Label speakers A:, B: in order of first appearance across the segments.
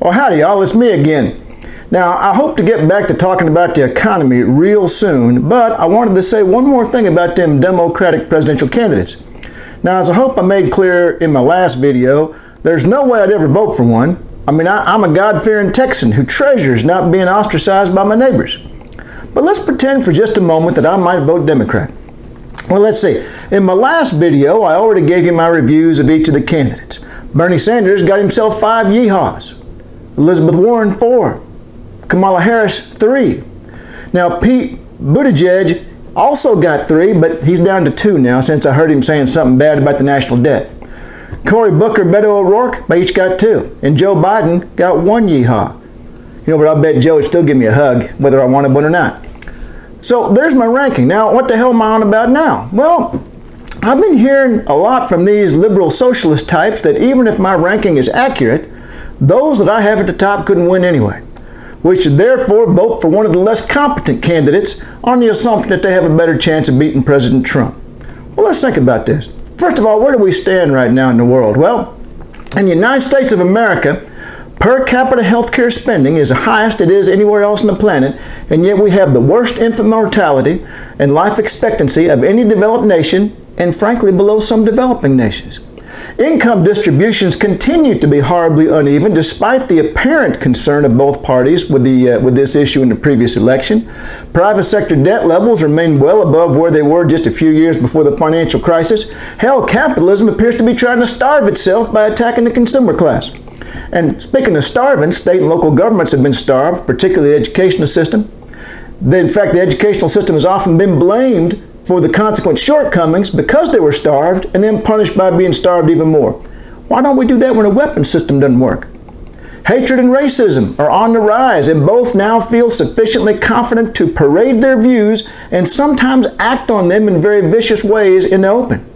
A: Well, howdy y'all, it's me again. Now, I hope to get back to talking about the economy real soon, but I wanted to say one more thing about them Democratic presidential candidates. Now, as I hope I made clear in my last video, there's no way I'd ever vote for one. I'm a God-fearing Texan who treasures not being ostracized by my neighbors. But let's pretend for just a moment that I might vote Democrat. Well, let's see. In my last video, I already gave you my reviews of each of the candidates. Bernie Sanders got himself 5 yeehaws. Elizabeth Warren, 4. Kamala Harris, 3. Now, Pete Buttigieg also got 3, but he's down to 2 now since I heard him saying something bad about the national debt. Cory Booker, Beto O'Rourke, they each got 2. And Joe Biden got 1 yeehaw. You know, but I bet Joe would still give me a hug, whether I wanted one or not. So there's my ranking. Now, what the hell am I on about now? Well, I've been hearing a lot from these liberal socialist types that even if my ranking is accurate, those that I have at the top couldn't win anyway. We should therefore vote for one of the less competent candidates on the assumption that they have a better chance of beating President Trump. Well, let's think about this. First of all, where do we stand right now in the world? Well, in the United States of America, per capita healthcare spending is the highest it is anywhere else on the planet, and yet we have the worst infant mortality and life expectancy of any developed nation, and frankly below some developing nations. Income distributions continue to be horribly uneven despite the apparent concern of both parties with this issue in the previous election. Private sector debt levels remain well above where they were just a few years before the financial crisis. Hell, capitalism appears to be trying to starve itself by attacking the consumer class. And speaking of starving, state and local governments have been starved, particularly the educational system. In fact, the educational system has often been blamed for the consequent shortcomings because they were starved and then punished by being starved even more. Why don't we do that when a weapons system doesn't work? Hatred and racism are on the rise, and both now feel sufficiently confident to parade their views and sometimes act on them in very vicious ways in the open.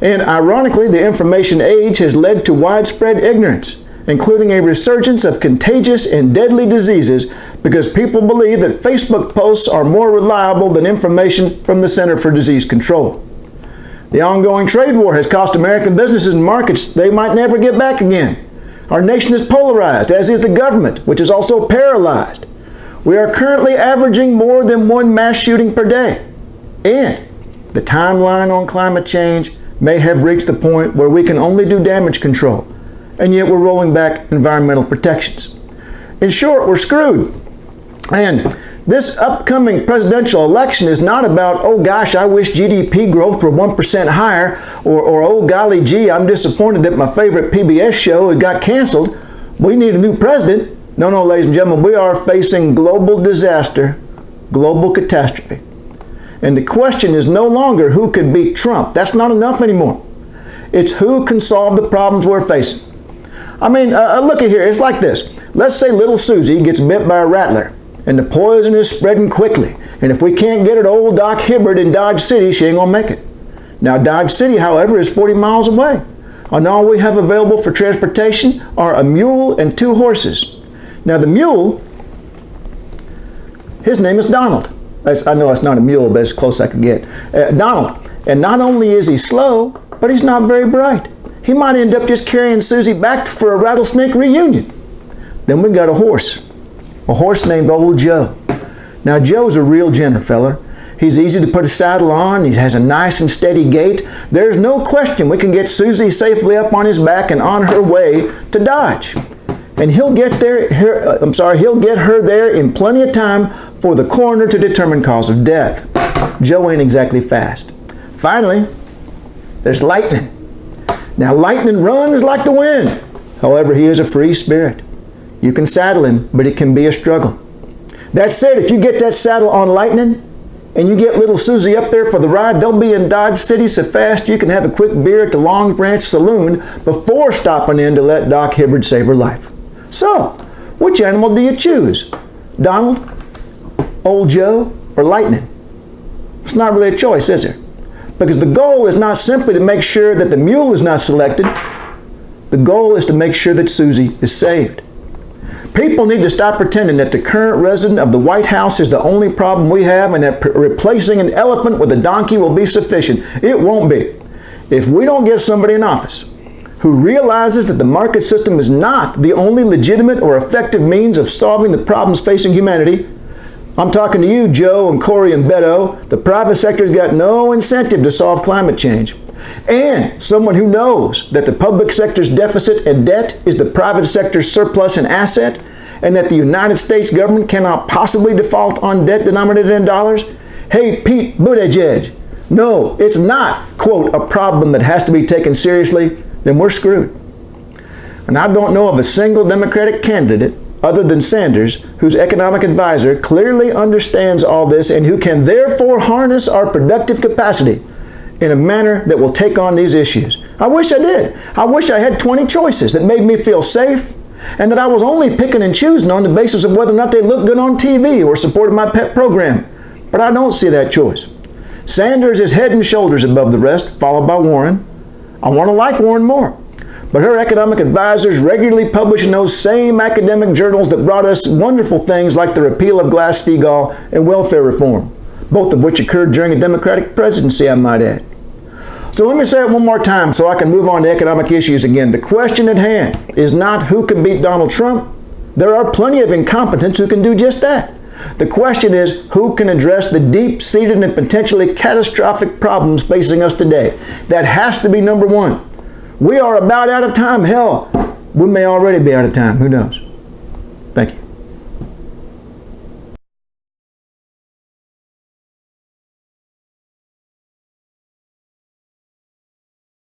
A: And ironically, the information age has led to widespread ignorance, including a resurgence of contagious and deadly diseases because people believe that Facebook posts are more reliable than information from the Center for Disease Control. The ongoing trade war has cost American businesses and markets they might never get back again. Our nation is polarized, as is the government, which is also paralyzed. We are currently averaging more than 1 mass shooting per day. And the timeline on climate change may have reached the point where we can only do damage control, and yet we're rolling back environmental protections. In short, we're screwed. And this upcoming presidential election is not about, oh gosh, I wish GDP growth were 1% higher, or oh golly gee, I'm disappointed that my favorite PBS show had got canceled. We need a new president. No, ladies and gentlemen, we are facing global disaster, global catastrophe. And the question is no longer who could beat Trump. That's not enough anymore. It's who can solve the problems we're facing. Look at here, it's like this. Let's say little Susie gets bit by a rattler, and the poison is spreading quickly. And if we can't get her to old Doc Hibbert in Dodge City, she ain't gonna make it. Now, Dodge City, however, is 40 miles away. And all we have available for transportation are a mule and 2 horses. Now, the mule, his name is Donald. I know it's not a mule, but it's as close as I could get. Donald. And not only is he slow, but he's not very bright. He might end up just carrying Susie back for a rattlesnake reunion. Then we got a horse named Old Joe. Now, Joe's a real gentlefeller. He's easy to put a saddle on. He has a nice and steady gait. There's no question we can get Susie safely up on his back and on her way to Dodge. And he'll get her there in plenty of time for the coroner to determine cause of death. Joe ain't exactly fast. Finally, there's Lightning. Now, Lightning runs like the wind. However, he is a free spirit. You can saddle him, but it can be a struggle. That said, if you get that saddle on Lightning and you get little Susie up there for the ride, they'll be in Dodge City so fast you can have a quick beer at the Long Branch Saloon before stopping in to let Doc Hibbert save her life. So, which animal do you choose? Donald, Old Joe, or Lightning? It's not really a choice, is there? Because the goal is not simply to make sure that the mule is not selected. The goal is to make sure that Susie is saved. People need to stop pretending that the current resident of the White House is the only problem we have and that replacing an elephant with a donkey will be sufficient. It won't be. If we don't get somebody in office who realizes that the market system is not the only legitimate or effective means of solving the problems facing humanity. I'm talking to you, Joe and Corey and Beto. The private sector's got no incentive to solve climate change. And someone who knows that the public sector's deficit and debt is the private sector's surplus and asset, and that the United States government cannot possibly default on debt denominated in dollars. Hey, Pete Buttigieg, no, it's not, quote, a problem that has to be taken seriously. Then we're screwed. And I don't know of a single Democratic candidate other than Sanders whose economic advisor clearly understands all this and who can therefore harness our productive capacity in a manner that will take on these issues. I wish I did. I wish I had 20 choices that made me feel safe and that I was only picking and choosing on the basis of whether or not they look good on TV or supported my pet program. But I don't see that choice. Sanders is head and shoulders above the rest, followed by Warren. I want to like Warren more, but her economic advisors regularly publish in those same academic journals that brought us wonderful things like the repeal of Glass-Steagall and welfare reform, both of which occurred during a Democratic presidency, I might add. So let me say it one more time so I can move on to economic issues again. The question at hand is not who can beat Donald Trump. There are plenty of incompetents who can do just that. The question is who can address the deep-seated and potentially catastrophic problems facing us today. That has to be number one. We are about out of time. Hell, we may already be out of time. Who knows? Thank you.